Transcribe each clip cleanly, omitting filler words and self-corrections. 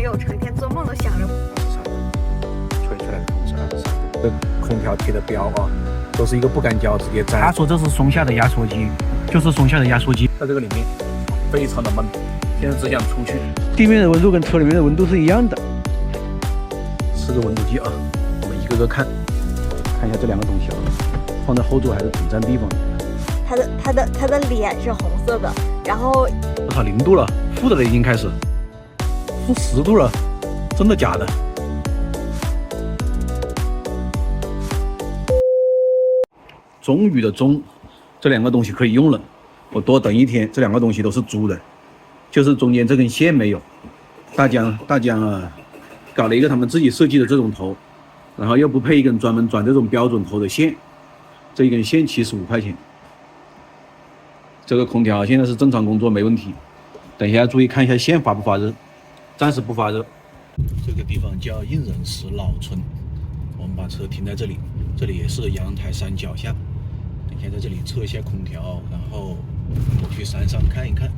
友成天做梦都想着。吹出来的风是23度。这空调贴的标啊，都是一个不干胶直接粘。他说这是松下的压缩机，就是松下的压缩机，在这个里面非常的闷，现在只想出去。地面的温度跟车里面的温度是一样的。4个温度计啊，我们一个个看一下这2个东西啊，放在后座还是挺占地方的。他的脸是红色的，然后我操，0度了，负的了已经开始，负10度了，真的假的？终于的终，这2个东西可以用了。我多等1天，这2个东西都是租的，就是中间这根线没有。大疆啊，搞了一个他们自己设计的这种头，然后又不配一根专门转这种标准头的线，这一根线75块钱。这个空调现在是正常工作没问题，等一下注意看一下线发不发热，暂时不发热。这个地方叫应仁寺老村，我们把车停在这里，这里也是阳台山脚下。等一下在这里测一下空调，然后去山上看一看，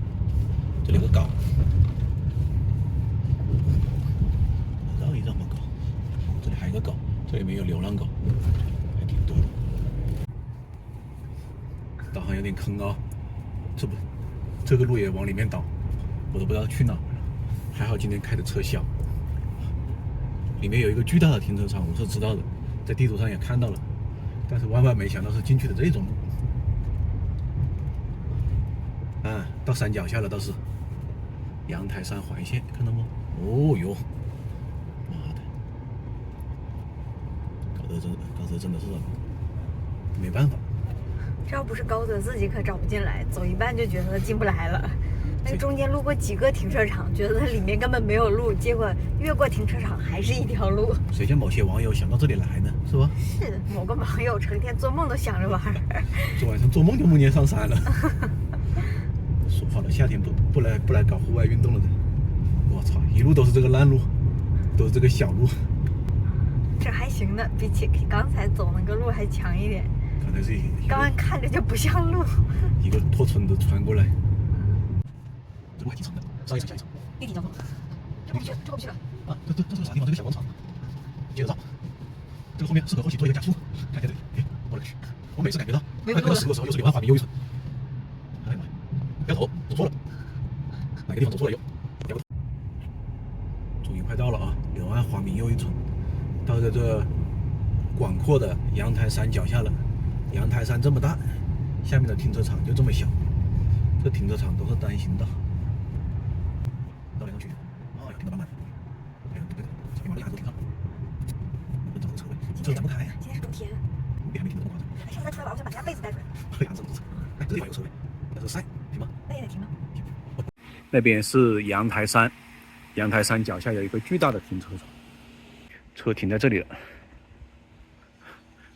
这里有个岗，绕一绕嘛狗，这里还有个狗，这里面有流浪狗，还挺多的。导航有点坑啊，这个路也往里面倒，我都不知道去哪。还好今天开的车小，里面有一个巨大的停车场，我是知道的，在地图上也看到了，但是万万没想到是进去的这种路。啊，到山脚下了，倒是阳台山环线，看到吗？哦哟，妈的，高德真的是没办法。这要不是高德自己可找不进来，走一半就觉得进不来了。那中间路过几个停车场，觉得里面根本没有路，结果越过停车场还是一条路。谁叫某些网友想到这里来呢？是吧？是的，某个网友成天做梦都想着玩儿。昨晚上做梦就梦见上山了。说好了，夏天不来搞户外运动了的。我操，一路都是这个烂路，都是这个小路。这还行的，比起刚才走那个路还强一点。刚才是刚刚看着就不像路。一个破村子穿过来。这路还挺长的，上一层下一层。立体交通，这过不去了。啊，这是个啥地方？这个小广场。接着绕。这个后面适合后期做一个加速。看一下这里，哎，我的去！我每次感觉到那个10个时候又是柳暗花明又一村。哎呀妈呀！不要走，走错了。哪个地方走错了又？终于快到了啊！柳暗花明又一村，到这广阔的阳台山脚下了。阳台山这么大，下面的停车场就这么小，这停车场都是单行道。到两个区，哦，有停到慢慢。哎呀，对，这边往里还都停上。能找到车位，车展不开呀。今天是冬天。你还没停这么夸张。还上车了，我想把这辆被子带出来。哎呀，真不错。哎，这地方有车位，但是晒，停吗？那也得停吗？那边是阳台山，阳台山脚下有一个巨大的停车场，车停在这里了。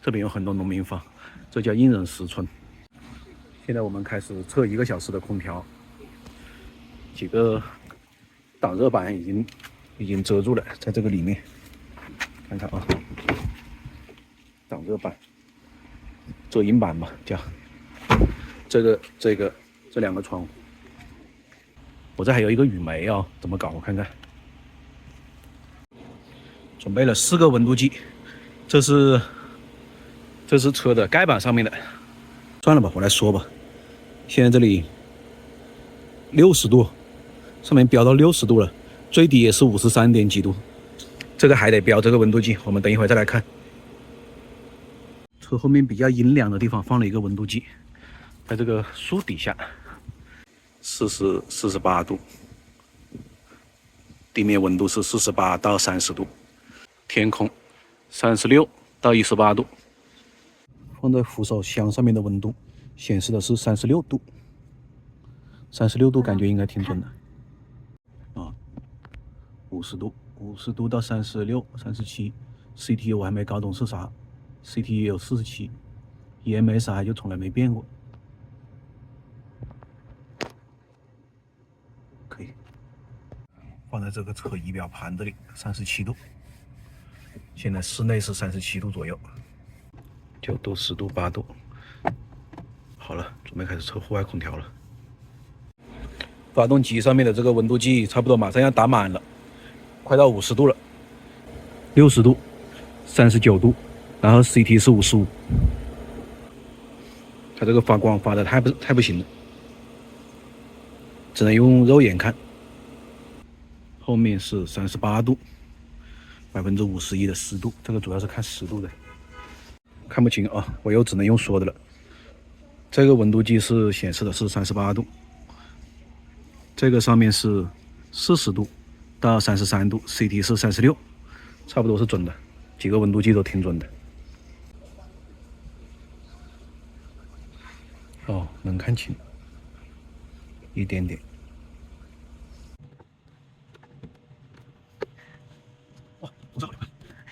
这边有很多农民房，这叫应仁寺村。现在我们开始测1个小时的空调，几个挡热板已经遮住了，在这个里面，看看啊，挡热板、遮阴板吧，叫这2个窗户。我这还有一个雨眉啊，怎么搞？我看看。准备了4个温度计，这是车的盖板上面的。算了吧，我来说吧。现在这里60度，上面标到60度了，最低也是53点几度。这个还得标这个温度计，我们等一会儿再来看。车后面比较阴凉的地方放了一个温度计，在这个树底下。48度，地面温度是48到30度，天空36到18度。放在扶手箱上面的温度显示的是36度，36度感觉应该挺准的。啊，50度到36、37，CT 我还没搞懂是啥，CT 也有47，EMSI 就从来没变过。可以放在这个车仪表盘这里，37度。现在室内是37度左右，9度、10度、8度。好了，准备开始测户外空调了。发动机上面的这个温度计差不多马上要打满了，快到50度了，60度、39度，然后 CT 是55。它这个发光发的太不行了，只能用肉眼看。后面是38度，51%的湿度，这个主要是看湿度的，看不清啊，我又只能用说的了。这个温度计是显示的是38度，这个上面是40度到33度 ，CT 是36，差不多是准的，几个温度计都挺准的。哦，能看清一点点。哇，不是好快，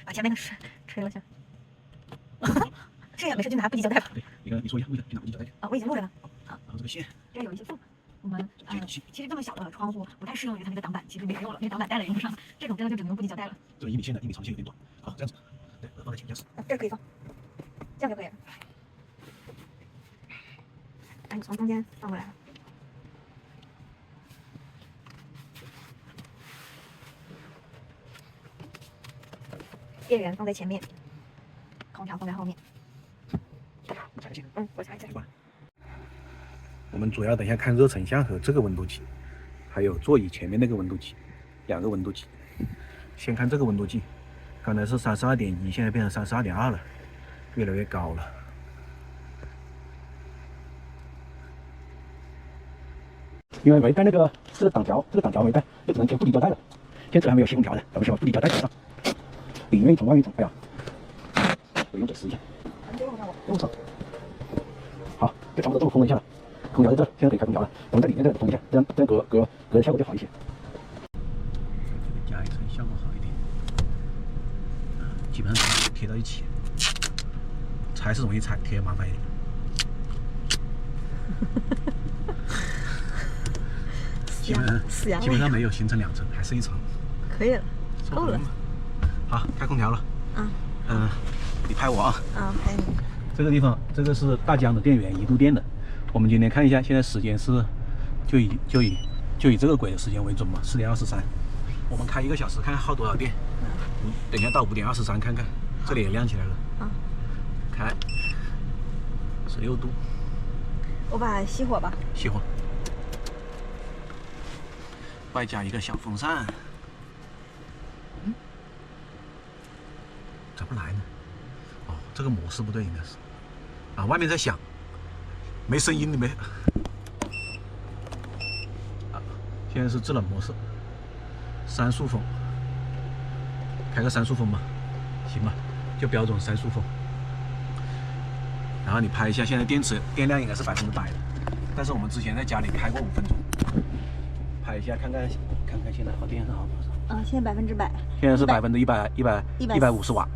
把前面的吹了下。这样没事就拿布巾胶带吧。对，你说一下，为什么去拿布巾胶带？啊，我已经录着了。然后这个线，这有一些缝。我们其实这么小的窗户不太适用于它那个挡板，其实没人用了，那个挡板带了也用不上，这种真的就只能用布巾胶带了。这个1米线的1米长线有点短，好，这样子，对，放在前面驾驶。这可以放，这样就可以了。哎，你从中间放过来。电源放在前面，空调放在后面。踩个线，我踩一下。我们主要等一下看热成像和这个温度计，还有座椅前面那个温度计，2个温度计。先看这个温度计，刚才是32.1，现在变成32.2了，越来越高了。因为没带那个这个挡条没带，就只能贴布底胶带了。现在还没有吸空调的，咱们先把布底胶带贴上，里面一层外面一层。哎呀，我用这试一下。用上。好，就差不多这么封一下了。空调在这，现在可以开空调了。我们在里面再封一下，这样隔的效果就好一些。加一层效果好一点。基本上贴到一起，拆是容易拆，贴麻烦一点。基本上没有形成2层，还是1层。可以了，够了。好，开空调了。你拍我啊。拍你。这个地方，这个是大疆的电源，1度电的。我们今天看一下，现在时间是就以这个轨的时间为准嘛，4点23。我们开1个小时，看耗多少电。等一下到5点23看看，这里也亮起来了。开16度。我把它熄火吧。熄火。外加一个小风扇。咋不来呢？哦，这个模式不对，应该是。外面在响，没声音，没。现在是制冷模式，3速风，开个3速风吧，行吧，就标准3速风。然后你拍一下，现在电量应该是100%的，但是我们之前在家里开过5分钟，拍一下看看现在电是好多少？现在100%。现在是150瓦。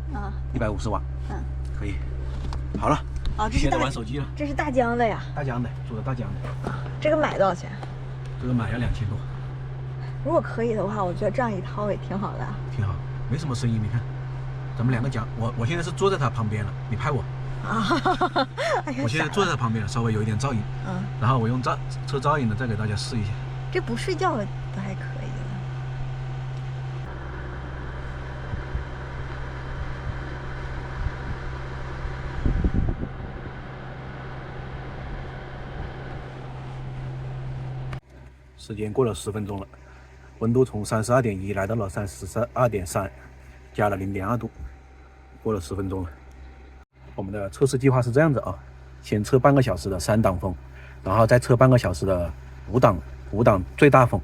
150瓦。可以。好了。这是现在玩手机了。这是大疆的呀。大疆的，做的大疆的。这个买多少钱？这个买要2000多。如果可以的话，我觉得这样一套也挺好的。挺好，没什么声音，你看，咱们2个讲，我现在是坐在他旁边了，你拍我。我现在坐在他旁边了，稍微有一点噪音。然后我用车噪音的再给大家试一下。这不睡觉都还可以的。时间过了10分钟了，温度从32.1来到了32.3，加了0.2度，过了10分钟了。我们的测试计划是这样子啊，先测半个小时的3档风，然后再测半个小时的5档最大风，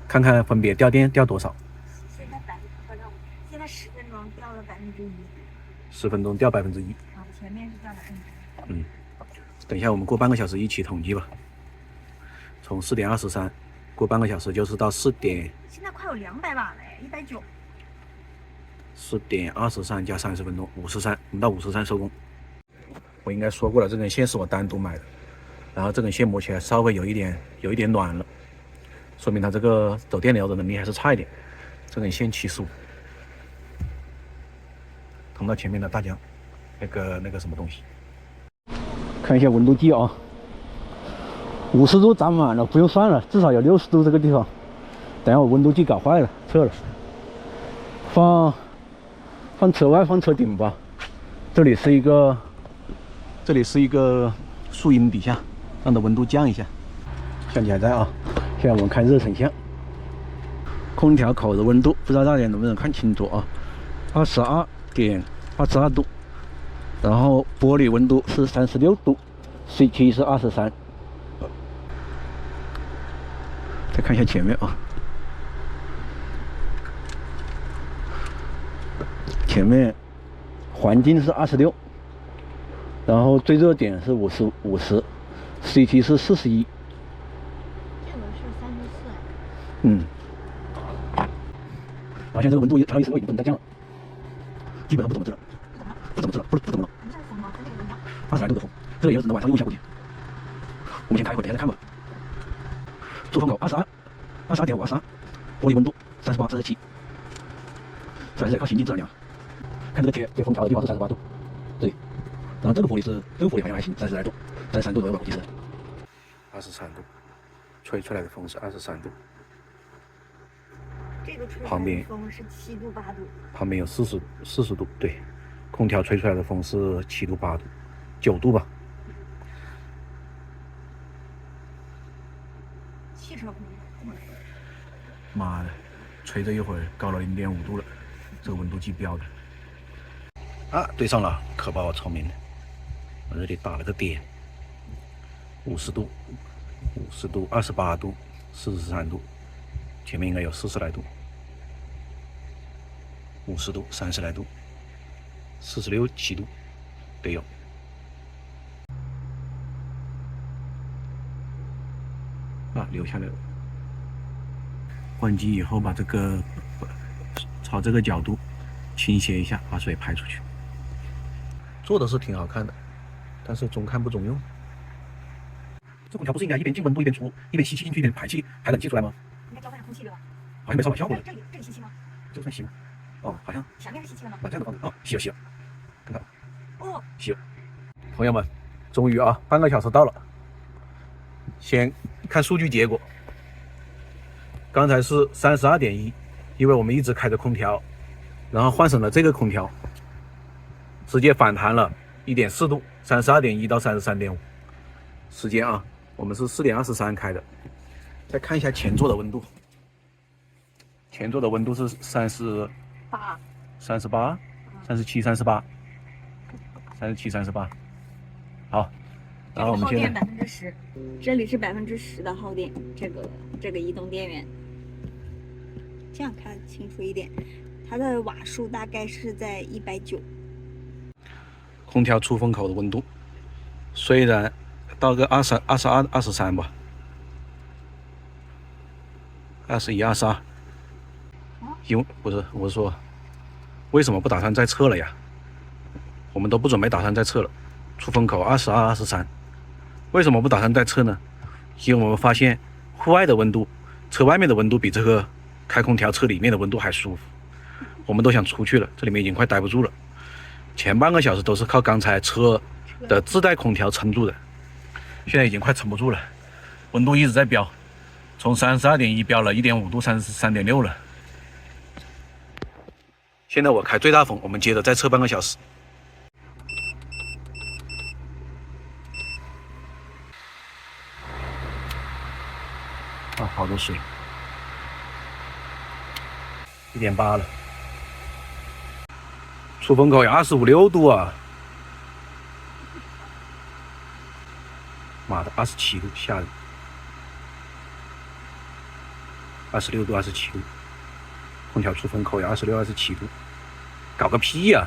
看看分别掉电掉多少。现在10分钟掉了1%。10分钟掉1%。前面是掉1%。等一下我们过半个小时一起统计吧。从4点23。过半个小时就是到4点，现在快有200瓦了，190。4点23加30分钟，53，我们到53收工。我应该说过了，这根线是我单独买的，然后这根线摸起来稍微有一点暖了，说明它这个走电流的能力还是差一点。这根线75，通到前面的大疆，那个什么东西。看一下温度计啊。50度涨满了，不用算了，至少有60度这个地方。等下我温度计搞坏了，测了放车外，放车顶吧。这里是一个树荫底下，让它温度降一下。相机还在啊。现在我们看热成像，空调口的温度不知道大家能不能看清楚啊？22.22度，然后玻璃温度是36度 ，CT 是23。再看一下前面啊，前面环境是26，然后最热点是50，CT 是41。这个是34。嗯。然后现在这个温度也，它的意思已经不能再降了，基本上不怎么治了，不怎么了。20来度的风，这个也是只能晚上用一下估计。我们先开一会儿，等一下再看吧。出风口22.5，玻璃温度38、37，这还是得靠行进质量。看这个贴封条的地方是38度，这里，然后这个玻璃好像还行，30来度，33度左右吧，估计是。23度，吹出来的风是23度。这个吹出旁边来的风是7度8度，旁边有40度，对，空调吹出来的风是7度8度，9度吧。汽车空调。妈的，吹着一会儿高了0.5度了，这个温度计标的。啊，对上了，可把我聪明了，我这里打了个点，50度、28度、43度，前面应该有40来度，50度、30来度，46、7度，得有。啊，留下来了。关机以后把这个朝这个角度倾斜一下，把水排出去。做的是挺好看的，但是中看不中用。这空调不是应该一边进温度一边出，一边吸气进去一边排冷气出来吗？应该交换成空气对吧？好像没啥好效果的。这里吸气吗？这算吸吗？哦，好像。前面是吸气了吗？把这样的方式，哦，吸了，看看。哦，吸了。朋友们，终于啊，半个小时到了。先看数据结果。刚才是32.1，因为我们一直开着空调，然后换成了这个空调，直接反弹了1.4度，32.1到33.5。时间啊，我们是4点23开的。再看一下前座的温度，前座的温度是38、37、38。好，然后我们现在10%，这里是10%的耗电，这个移动电源。这样看清楚一点，它的瓦数大概是在190。空调出风口的温度，虽然到个22、23吧，21、22。因为不是，我是说，为什么不打算再测了呀？我们都不准备打算再测了。出风口22、23，为什么不打算再测呢？因为我们发现户外的温度，车外面的温度比这个开空调车里面的温度还舒服。我们都想出去了，这里面已经快待不住了。前半个小时都是靠刚才车的自带空调撑住的，现在已经快撑不住了，温度一直在飙，从32.1飙了1.5度，33.6了。现在我开最大风，我们接着再测半个小时。啊，好多水，1.8了。出风口有25、6度啊！妈的，27度，吓人！26度、27度，空调出风口有26、27度，搞个屁呀！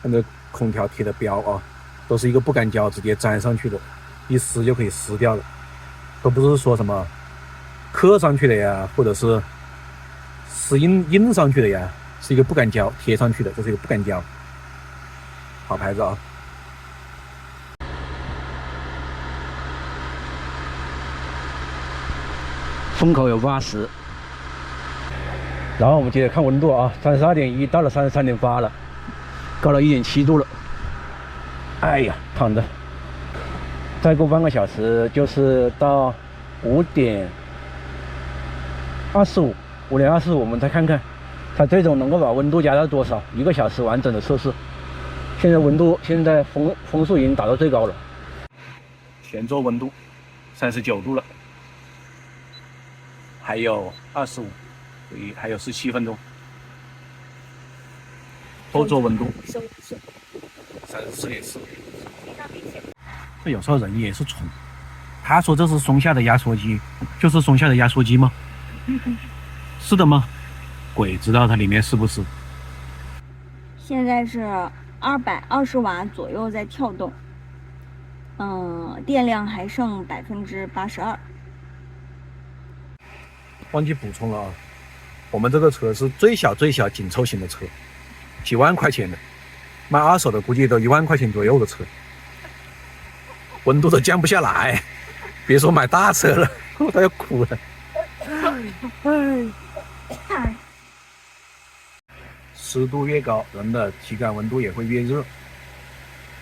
看这空调贴的标啊，都是一个不干胶直接粘上去的，一撕就可以撕掉的，都不是说什么刻上去的呀，或者是撕印上去的呀，是一个不干胶贴上去的，这是一个不干胶，好牌子啊！风口有80，然后我们接着看温度啊，32.1到了33.8了，高了1.7度了。哎呀，躺着。再过半个小时就是到5点25，5点25，我们再看看它最终能够把温度加到多少，1个小时完整的测试。现在温度，现在风速已经达到最高了，前座温度39度了，还有25，所以还有17分钟。后座温度34.4。这有时候人也是蠢。他说这是松下的压缩机，就是松下的压缩机吗？是的吗？鬼知道它里面是不是。现在是220瓦左右在跳动，电量还剩82%。忘记补充了啊，我们这个车是最小紧凑型的车，几万块钱的，卖二手的估计都1万块钱左右的车，温度都降不下来，别说买大车了，我都要哭了。湿度越高，人的体感温度也会越热，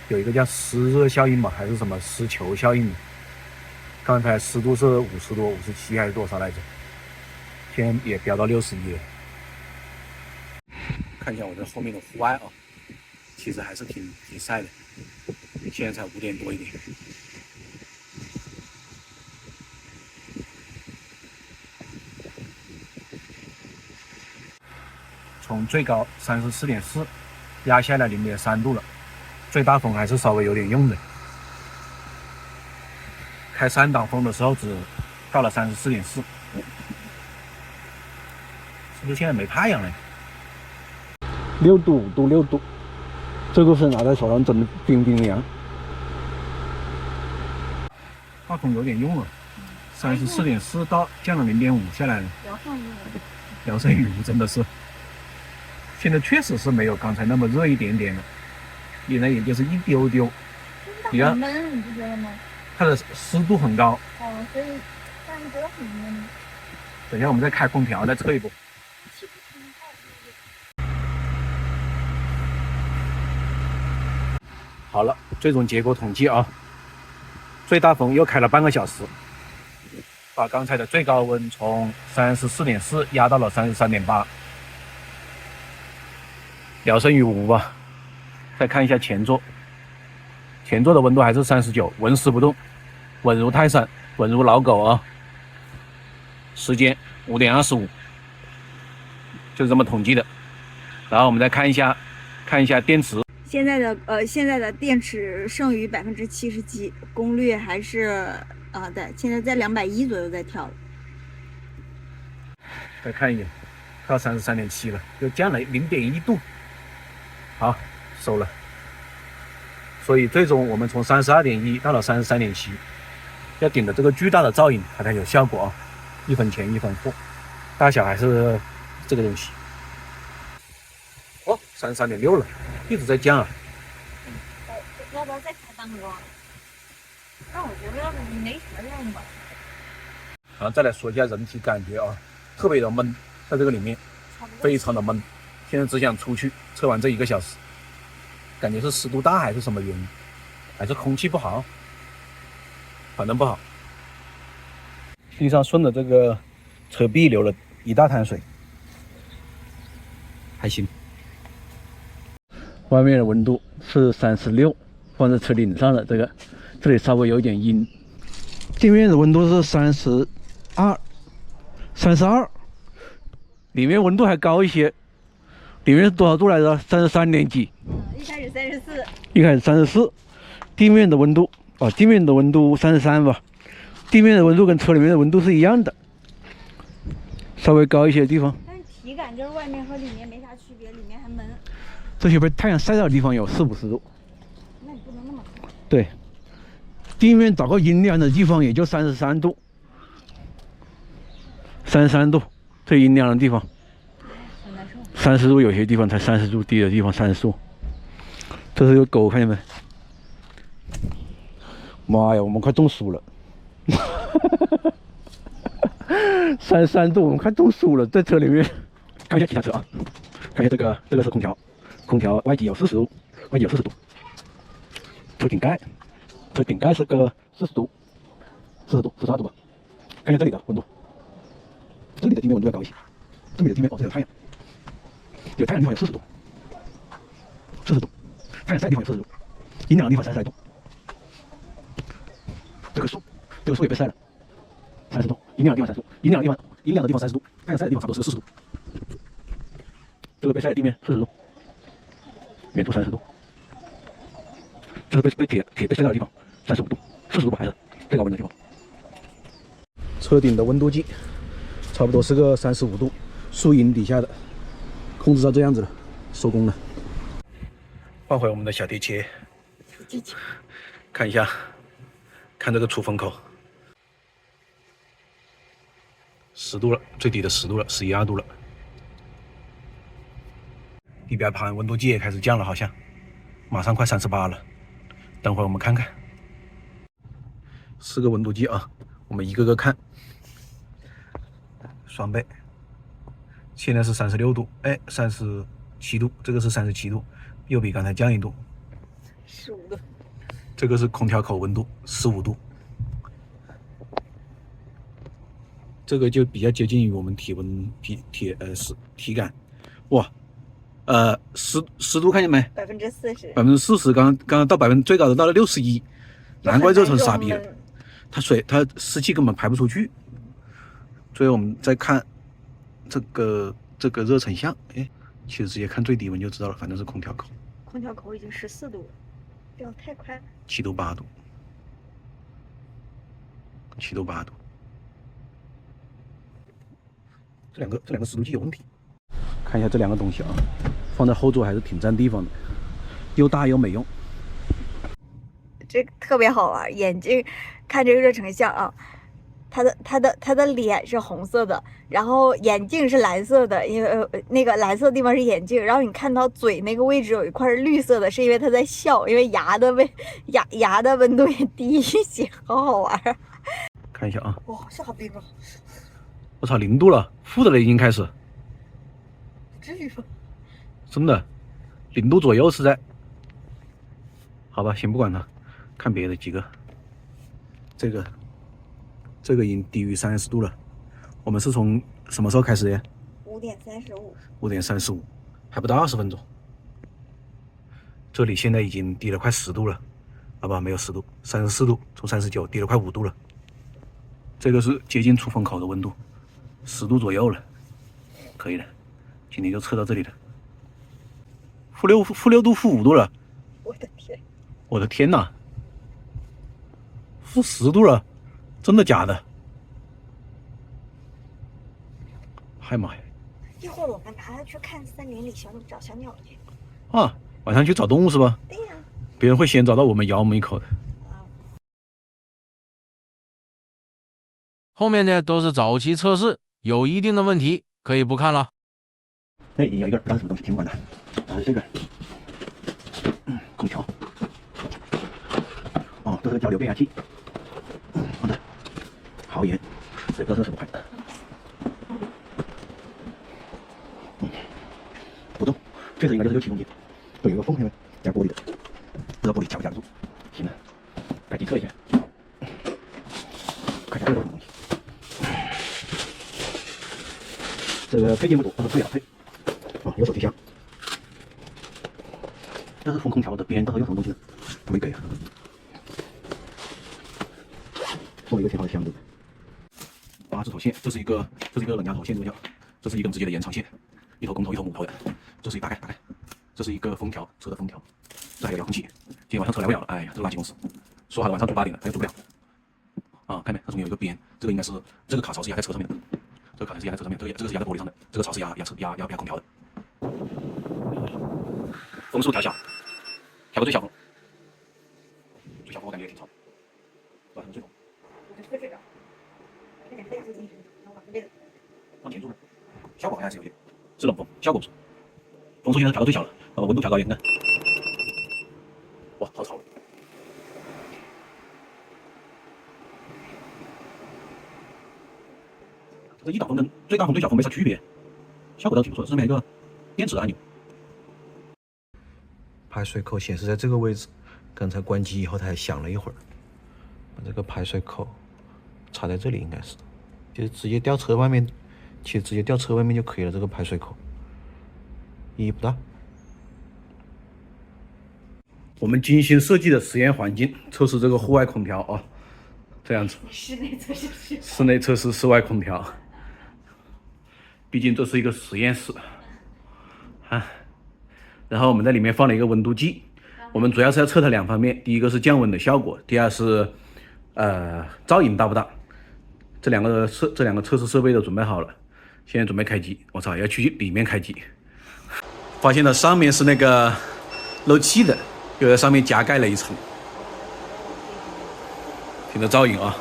有一个叫湿热效应嘛，还是什么湿球效应？刚才湿度是50多、57还是多少来着？现在也飙到61了。看一下我这后面的户外啊，其实还是挺晒的，现在才5点多一点。从最高34.4压下来0.3度了，最大风还是稍微有点用的。开3档风的时候只到了34.4，是不是现在没太阳了6度、5度、6度，这个是拿在手上真的冰冰凉。大风有点用了，34.4到降了0.5下来了。聊胜于无，真的是。现在确实是没有刚才那么热一点点了，现在也就是一丢丢。你看，闷，你不觉得吗？它的湿度很高。哦，所以但是觉得很闷。等一下我们再开空调再测一波。好了，最终结果统计啊，最大风又开了半个小时，把刚才的最高温从34.4压到了33.8，聊胜于无吧。再看一下前座，前座的温度还是39，纹丝不动，稳如泰山，稳如老狗啊。时间5点25，就是这么统计的。然后我们再看一下电池。现在的电池剩余77%，功率还是对，现在在210左右在跳。再看一眼，到33.7了，又降了0.1度。好，收了。所以最终我们从32.1到了33.7，要顶着这个巨大的噪音它才有效果啊！1分钱1分货，大小还是这个东西。哦，33.6了，一直在降啊。要不要再开档光？但我觉得没啥用吧。然后再来说一下人体感觉啊，特别的闷，在这个里面非常的闷。现在只想出去，测完这1个小时，感觉是湿度大还是什么原因，还是空气不好，反正不好。地上顺着这个车壁流了一大滩水，还行。外面的温度是36，放在车顶上了，这里稍微有点阴。地面的温度是32，里面温度还高一些，里面是多少度来着？33点几。一开始34。一开始34，地面的温度地面的温度33吧，地面的温度跟车里面的温度是一样的，稍微高一些的地方。但是体感就是外面和里面没啥区别，里面还闷。这些被太阳晒到的地方有40-50度。那你不能那么高。对，地面找个阴凉的地方也就33度，33度最阴凉的地方。30度有些地方才30度，低的地方30度。这是个狗，看见没？妈呀，我们快中暑了！33度，我们快中暑了，在车里面。看一下其他车啊，看一下这个是空调，空调外机有40度，外机有40度。车顶盖是个40度，42度吧。看一下这里的温度，这这里的地面温度要高一些，这里的地面哦，这有太阳，有太阳的地方有40度，40度，太阳晒的地方有40度，阴凉的地方32度。这个树也被晒了，30度，阴凉的地方30度，阴凉的地方30度，太阳晒的地方差不多是40度。这个被晒的地面40度，远度30度。这是被铁被晒到的地方35度，40度还是最高温的地方。车顶的温度计差不多是个35度，树荫底下的，控制到这样子了，收工了。换回我们的小地切，看一下，看这个出风口，10度了，最低的10度了，11、2度了。地表盘温度计也开始降了，好像马上快38了。等会儿我们看看，4个温度计啊，我们一个个看。双倍，现在是36度，哎，37度，这个是37度，又比刚才降1度。15度。这个是空调口温度15度，这个就比较接近于我们体温体感。哇，10度看见没？40%，刚刚到最高的到了61，难怪热成傻逼了。它湿气根本排不出去。所以我们再看这个热成像，哎，其实直接看最低温就知道了，反正是空调口。空调口已经14度了，掉太快了。7度8度，7度8度。这两个湿度计有问题。看一下这两个东西啊，放在后座还是挺占地方的，又大又没用。这个特别好玩，眼镜看这个热成像啊。他的脸是红色的，然后眼镜是蓝色的，因为那个蓝色的地方是眼镜，然后你看到嘴那个位置有一块是绿色的，是因为他在笑，因为牙的温度也低一些，好好玩啊！看一下啊，哇，下冰了！我操，0度了，负的了已经开始，不至于吧？真的，0度左右是在。好吧，先不管它，看别的几个，这个已经低于30度了。我们是从什么时候开始的？5:35，还不到20分钟。这里现在已经低了快10度了，啊不，没有10度，34度，从39低了快5度了。这个是接近出风口的温度，10度左右了，可以了。今天就测到这里了，负6度，负5度了。我的天哪，负10度了。真的假的？嗨妈呀！一会儿我们拿它去看森林里找小鸟去。啊，晚上去找动物是吧？对呀。别人会先找到我们，咬我们一口的。后面的都是早期测试，有一定的问题，可以不看了。哎，有一个不知道什么东西，挺管的，这个，空调，哦，这是交流变压器。好的，好严，这个是什么牌？不动，这次应该就是6启动键，这有一个缝，看见没？加玻璃的，这个玻璃夹不夹得住？行了，赶紧测一下，看一下这个东西。这个配件不多，配2配，有手机箱。这是风空调的边，这还有什么东西呢？没给啊。送一个挺好的箱子，8字头线，这是一个冷压头线，这是一根直接的延长线，一头公头一头母头的，这是一打开，这是一个封条，车的封条，这还有遥控器，今天晚上车来不了了，哎呀，这垃圾公司，说好的晚上做8点的，他又做不了，啊，看没？它中间有一个边，这个应该是这个卡槽是压在车上面的，这个卡是压在车上面，这个是压在玻璃上的，这个槽是压空调的，风速调小，调个最小风，我感觉也挺吵，这还是最风。往前住，效果好像是有点，是冷风，效果不错。风速现在调到最小了，温度调高一点，看。哇，好吵！这一档风跟最大风对小风没啥区别，效果倒挺不错的。上面一个电池按钮，排水口显示在这个位置。刚才关机以后，它还响了一会儿。把这个排水口插在这里，应该是，就是直接掉车外面，其实直接吊车外面就可以了，这个排水口意义不大。我们精心设计的实验环境，测试这个户外空调啊，这样子。室内测试，室内测试室外空调。毕竟这是一个实验室啊。然后我们在里面放了一个温度计，我们主要是要测它两方面，第一个是降温的效果，第二是噪音大不大。这两个测试设备都准备好了，现在准备开机。我操，要去里面开机。发现了上面是那个漏气的，又在上面加盖了一层。听着噪音啊，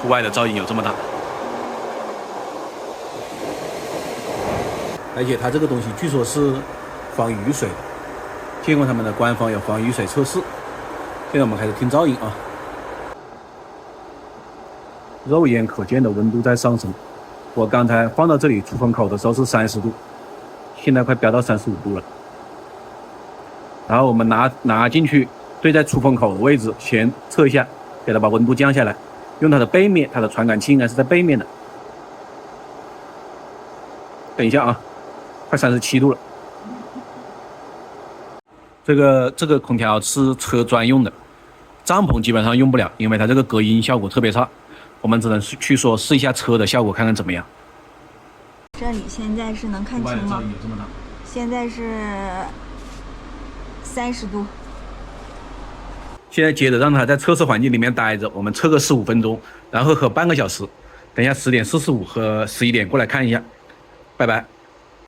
户外的噪音有这么大。而且它这个东西据说是防雨水的，见过他们的官方有防雨水测试。现在我们开始听噪音啊。肉眼可见的温度在上升，我刚才放到这里出风口的时候是30度，现在快飙到35度了。然后我们拿进去，对在出风口的位置先测一下，给它把温度降下来，用它的背面，它的传感器应该是在背面的。等一下啊，快37度了。这个空调是车专用的，帐篷基本上用不了，因为它这个隔音效果特别差。我们只能去说试一下车的效果，看看怎么样。这里现在是能看清吗？现在是30度。现在接着让它在测试环境里面待着，我们测个15分钟，然后喝半个小时。等一下10点45和11点过来看一下。拜拜。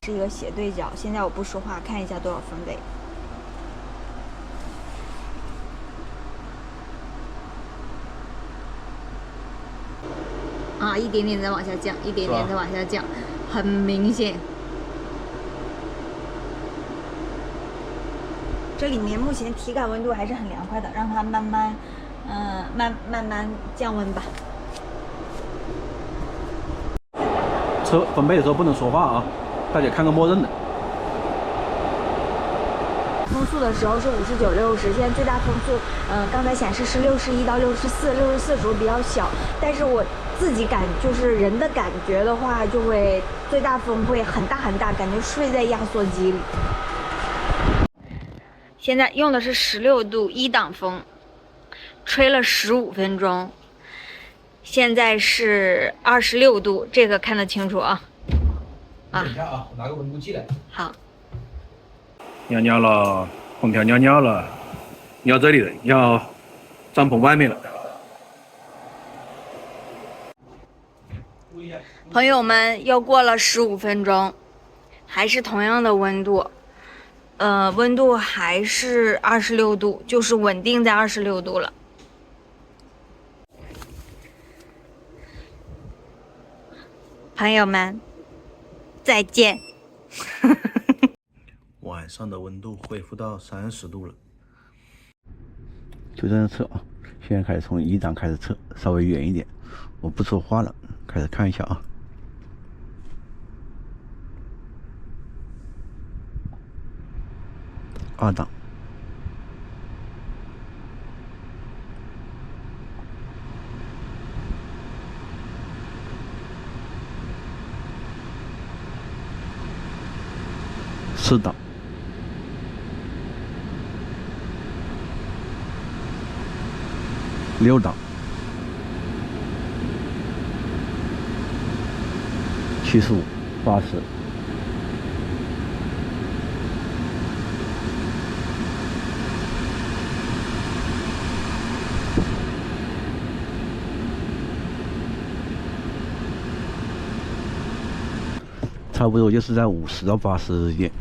是一个斜对角，现在我不说话，看一下多少分贝。啊，一点点在往下降，一点点在往下降，很明显。这里面目前体感温度还是很凉快的，让它慢慢降温吧。测分贝的时候不能说话啊，大家看个默认的。风速的时候是59、60，现在最大风速，刚才显示是61到64，64时候比较小，但是我自己就是人的感觉的话，就会最大风会很大很大，感觉睡在压缩机里。现在用的是16度1档风，吹了15分钟，现在是26度，这个看得清楚啊。等一下啊，我拿个温度计来。好。尿尿了，空调尿尿了，尿这里了，尿帐篷外面了。朋友们，又过了15分钟，还是同样的温度，温度还是26度，就是稳定在26度了。朋友们，再见。晚上的温度恢复到30度了。就这样测啊，现在开始从1档开始测，稍微远一点，我不说话了，开始看一下啊。2档。4档。6档。75、80。差不多就是在50到80之间。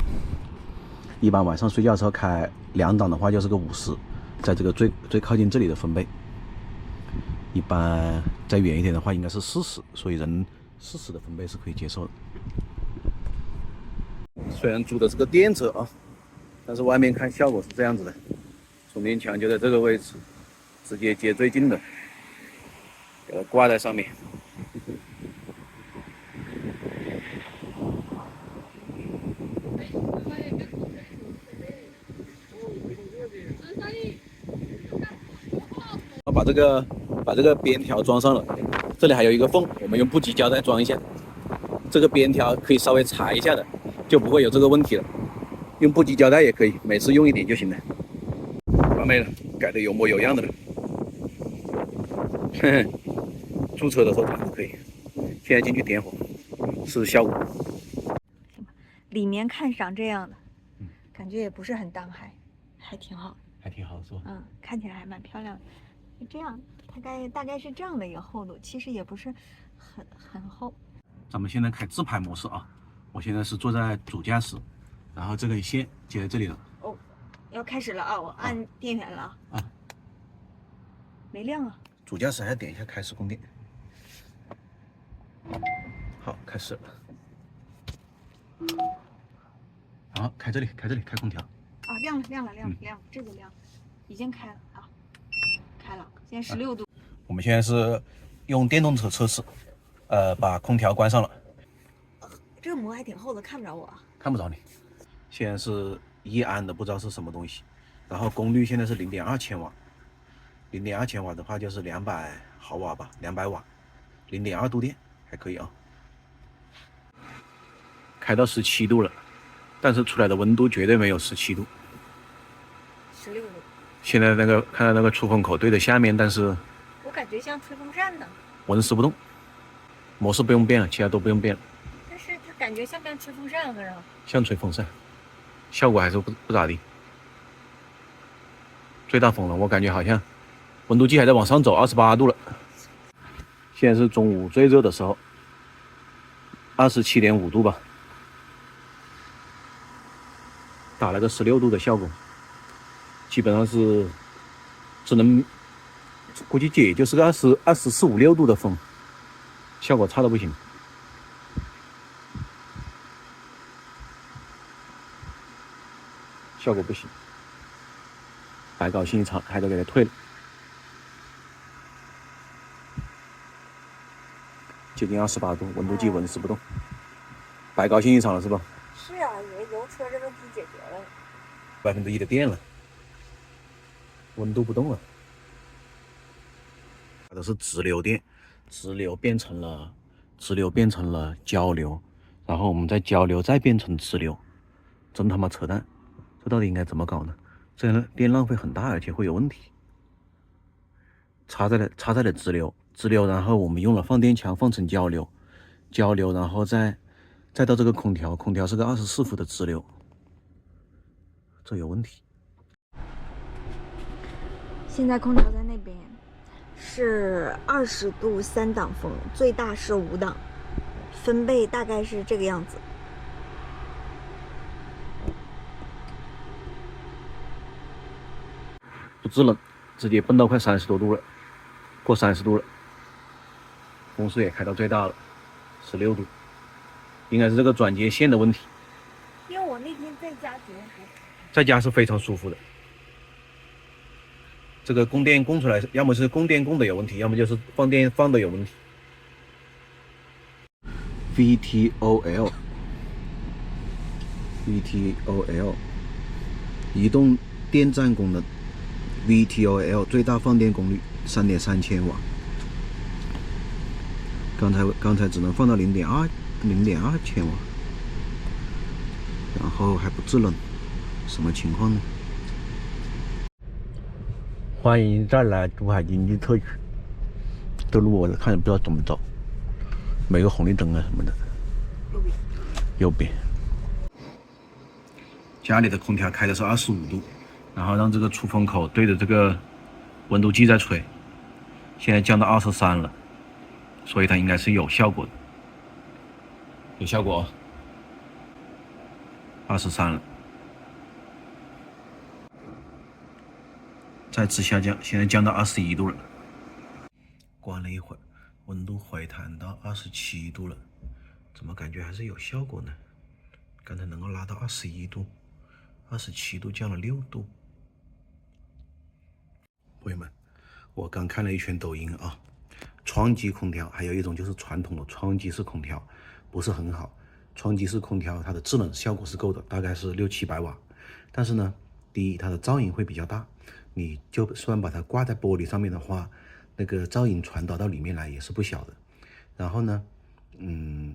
一般晚上睡觉的时候开2档的话，就是个50，在这个最靠近这里的分贝。一般再远一点的话，应该是40，所以人40的分贝是可以接受的。虽然租的是个电车啊，但是外面看效果是这样子的，充电墙就在这个位置，直接接最近的，给它挂在上面。把这个把这个边条装上了，这里还有一个缝，我们用布基胶带装一下。这个边条可以稍微裁一下的，就不会有这个问题了。用布基胶带也可以，每次用一点就行了。完美了，改的有模有样的了。嘿嘿，驻车的时候还可以。现在进去点火，试试效果。里面看长这样的，感觉也不是很当还挺好，还挺好，是吧？看起来还蛮漂亮的。就这样，大概是这样的一个厚度，其实也不是很厚。咱们现在开自拍模式啊，我现在是坐在主驾驶，然后这根线接在这里了。哦，要开始了啊！我按电源了啊，没亮啊。主驾驶还要点一下开始供电。好，开始了。好，开这里，开空调。啊，亮了，这个亮，已经开了啊，开了，现在16度。我们现在是用电动车测试，把空调关上了。这个膜还挺厚的，看不着我啊。看不着你。现在是1安的，不知道是什么东西。然后功率现在是0.2千瓦，0.2千瓦的话就是200毫瓦吧，200瓦，0.2度电还可以啊。开到17度了，但是出来的温度绝对没有17度。16度。现在看到那个出风口对着下面，但是我感觉像吹风扇呢。纹丝不动，模式不用变了，其他都不用变了。但是它感觉像吹风扇似的。像吹风扇，效果还是不咋地。最大风了，我感觉好像温度计还在往上走，28度了。现在是中午最热的时候，27.5度吧，打了个16度的效果，基本上是只能估计也就是个24、25、6度的风，效果差的不行。效果不行，白高兴一场，还得给它退了。接近28度，温度计纹丝不动，白高兴一场了是吧？是啊，以为油车这问题解决了。1%的电了，温度不动了。它都是直流电，直流变成了交流，然后我们再交流再变成直流，真他妈扯淡！这到底应该怎么搞呢？这样电浪费很大，而且会有问题。插在了直流，然后我们用了放电枪放成交流，然后再到这个空调是个24伏的直流，这有问题。现在空调在那边是20度3档风，最大是5档，分贝大概是这个样子。不制冷，直接蹦到快30多度了，过30度了，风速也开到最大了，16度，应该是这个转接线的问题。因为我那天在家觉得还在家是非常舒服的。这个供电供出来，要么是供电供的有问题，要么就是放电放的有问题。VTOL 移动电站功能 VTOL 最大放电功率3.3千瓦，刚才只能放到0.2千瓦，然后还不制冷，什么情况呢？欢迎再来珠海经济特区，这路我看也不知道怎么走，没有红绿灯啊什么的。右边。家里的空调开的是25度，然后让这个出风口对着这个温度计在吹，现在降到23了，所以它应该是有效果的，有效果，23了。再次下降，现在降到21度了。关了一会儿，温度回弹到27度了，怎么感觉还是有效果呢？刚才能够拉到21度，27度降了6度。朋友们，我刚看了一圈抖音啊，窗机空调还有一种就是传统的窗机式空调，不是很好。窗机式空调它的制冷效果是够的，大概是600-700瓦，但是呢，第一它的噪音会比较大。你就算把它挂在玻璃上面的话，那个噪音传导到里面来也是不小的。然后呢，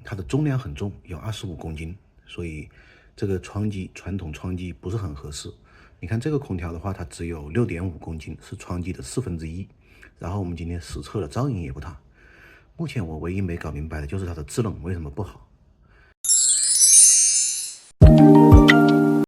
它的重量很重，有25公斤，所以这个传统窗机不是很合适。你看这个空调的话，它只有6.5公斤，是窗机的1/4。然后我们今天实测了，噪音也不大。目前我唯一没搞明白的就是它的制冷为什么不好。